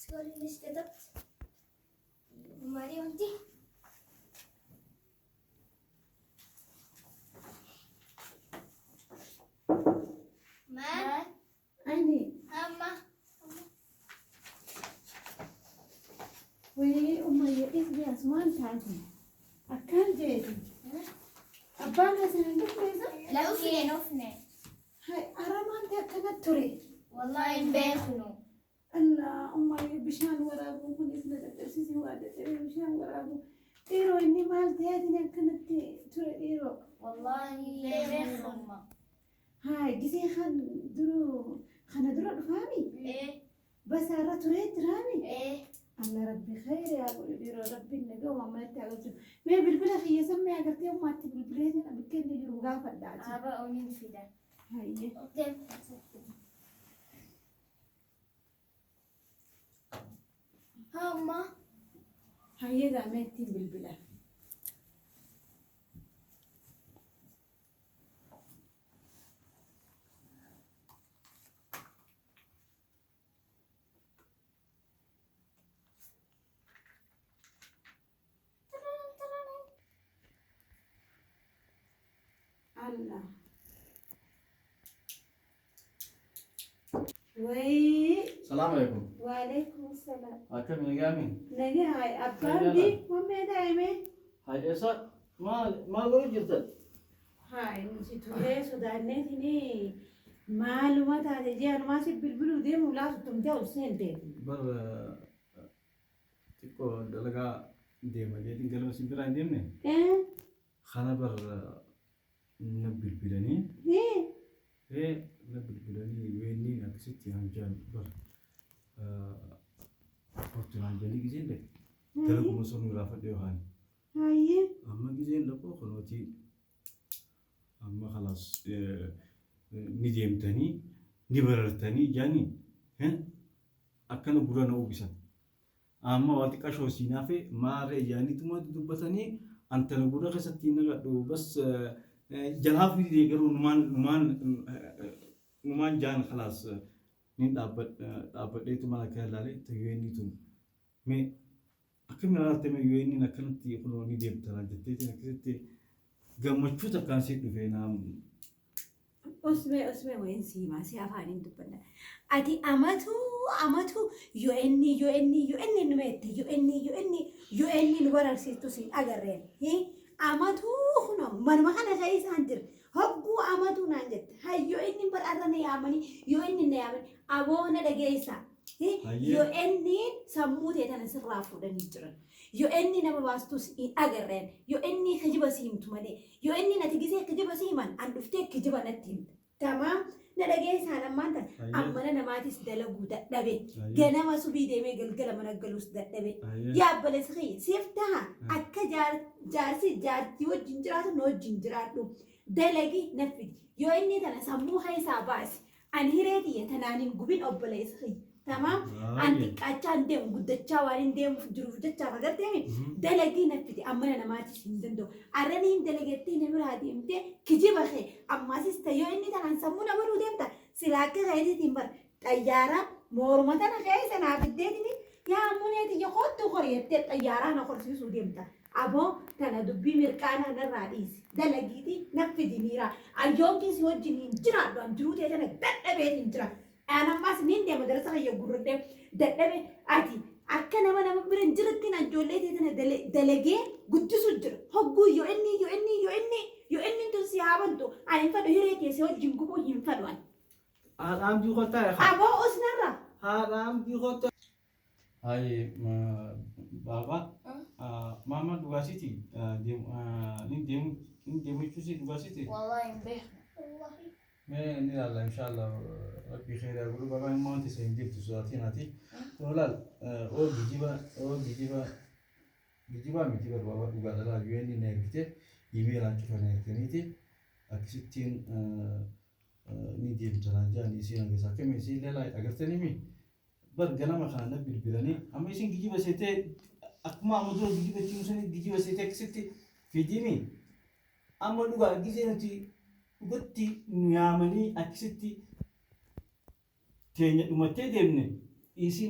Sorry, Mr. Duck. Mario auntie. Man. Ani, Mama. wayii umayya isbi asmaan taati. Akkaan jeeti. Abbaan keessan hin dhufneessa? Lafne. Hai, aramaanti akkanatti ture. Wallahi beeknu. Allah, umayya bishaan waraabuun kunis na dadhabsiise waa dadhabee bishaan waraabuun. Dhiiroo inni maal ta'eetiin akkanatti ture dhiiroo. Wallahi beeknu. Hai, gisee kan duruu kana dura dhufaami? Basaarra turee jiraami? Allah rabbi khayri yaa godhu dhiiroo rabbiin nagaa uumamatti haa galchu. Mee bilbila kiyya sammee agartee ummaatti bilbilee sana bikkeen jiru gaafadhaati. Aba onin fida. Hayyee. Okay. Mama. Hayyee gaamee ittiin bilbila. Allah. Wayii. السلام عليكم. Waalaikum salaam. أكمل نجامي. Nagee hayi abbaan di wammee daa'imee. هاي إيسا ما قول جرت. Hayi nuti turee sodaanneetini maaluma taate jaanumaa si bilbiluu deemu laatu tumtee ol seenteeti. بر تكو دلقا ديما جيتين قالوا سنترا ديمني. خنا بر نبل بلاني. إيه نبل بلاني ويني نكستي هنجان بر فورتون هنجاني جزين ده. تلقوا مصون ورافق ديوهان. Hayyee. أما جزين لقوا خلوتي أما خلاص نديمتني نبررتني جاني هن أكن برا نوبسن أما وقت كشوا سينافي ما رجعني ثم تدبتني أنت نقول خسرتي نقدو بس جلها في ديجرو نمان جان خلاص نين دابت ده تما كهلالي تيجيني تون مي أكمل مرات تما يجيني نكنت يكونوا نديمتنا جتتي نكستي gammachuu takkaan si dhufe naam. Osmee wayin siimaa si afaaniin dubbanna. Ati amatu UN numeette UN nu bararsiistu siin agarreen. Amatu kuno manuma kana ta'ee isaan jira. Hogguu amatu naan jette. Hayyo inni bar'aarra na yaamanii UN na yaamanii aboona dhageessa. UN sammuu ta'e tana sirraa fuudhanii jiran. UN nama baastus in agarreen. UN kijiba siimtu malee. UN nati gisee kijiba siiman an dhuftee kijiba natti himta. Tamaam na dhageessaan ammaan tan ammana namaatis dalaguu dadhabe. Ganama subii deemee galgala mana galuus dadhabe. Yaabbale siqii siif taha akka jaartii wajjin jiraatu na wajjin jiraadhu. Dalagi naffidi. UN tana sammuu haisaa baasi. An hireetiyya tanaanin gubin obbolee siqii. Tamam, anti kacaan deemu guddachaa waan hin deemuuf jiruuf jecha agartee dalagii naffiti ammana namaatis hin danda'u. Arraniin dalagettee nama biraa deemtee kijiba kee ammaasis ta'ee inni tanaan sammuu nama dhuu deemta silaa akka keetiitiin bar xayyaaraa morma tana keessa naaf iddeetini yaa ammuneeti yookottu qoryettee xayyaaraa na qorsiisuu deemta. Aboo tana dubbii mirqaanaa narraa dhiisi dalagiiti naffiti miiraa ayyoonkiis wajjin hin jiraadhu an jiruu ta'e tana dadhabeetiin jira. Ana mas ninde madrasa kayya gurrde dadhabe ati akka nama biran jirti na jolle tana dalage guddisu jira hoggu yo inni tun si habantu ani fado hirete se wajin gubo hin fado an Haram di kota ya. abo usnara Haram di kota. Hai baba mama dua siti ini cuci dua siti. Wallahi beeknu. Wallahi. ما إن الله إن شاء الله ربي خير أقول بابا ما أنت سينجيب تسواتين هاتي ولا أو بيجيبا ميتي بابا وقال لا يويني نيرتي يبي لانك فنيرتنيتي أكسيتين ندي بترانجا نسينا كذا كم يصير لا أقرتني مي بس جنا ما خانة بالبلاني أما يصير بيجيبا سيتة أكما مدور بيجيبا تيمسوني بيجيبا سيتة أكسيتي في ديمي أما لو قال جيزينتي Gutti nyaamanii akkasitti teenya dhumattee deemne إيسي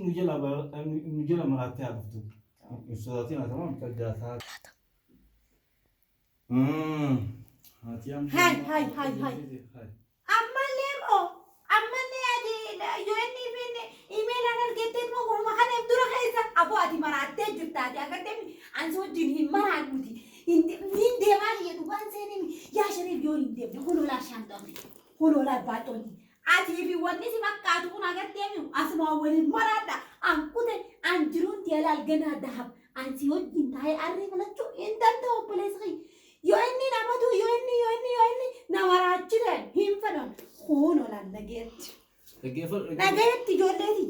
نجلا مراتي عرفتو الصلاطين تمام كجاتها هاي ammallee moo ammallee ati yoonni finne imeelaan argettee moo gurma kaneef dura keessa aboo ati maraattee jirtaati agartee ansi wajjin hin maraannuti hin deemaa jedhu waan seenimi yaa shariif yoo hin deemne hunolaa shaantoonni hunolaa baatonni ati fi wanni si fakkaatu kun agartee asuma waliin maraadha an kute an jiruun tiyaalaal ganaa dahab ansi wajjin taa'ee arree malachuu hin danda'u obboleessi yoonni namatu yoonni namaraachisen hin fedhan hunolaan nageetti ijoolleeti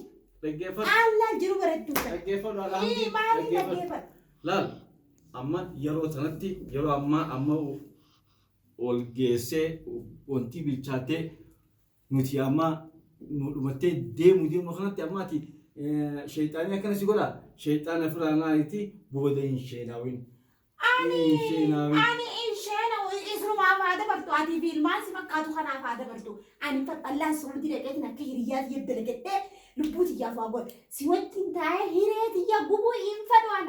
allaa jiru bareedduudha maali dhaggeeffadhu laal amma yeroo sanatti yeroo amma ol geessee wanti bilchaatee nuti amma nu dhumattee deemu kanatti ammaati sheexaanii akkana si godha sheexaana firaanaati booda hin sheenaawin ani isheen isrumaaf haa dabartu ati fi ilmaan si fakkaatu kanaaf haa dabartu ani faxallaan suurti dhaqeetiin akka hiriyaa tiyya dalagadhee lubbuu tiyyaaf waa godhe si wajjin taa'ee hiree tiyya gubuu hin fedhan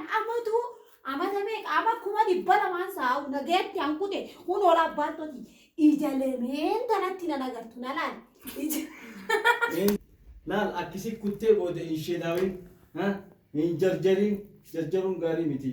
amata meeqa ama 200 saa'u nageetti hankute kun ol abbaatoti ija lemeen tanatti nan agartu na laal akkisi kuttee booda hin sheenaawin hin jarjaruun gaarii miti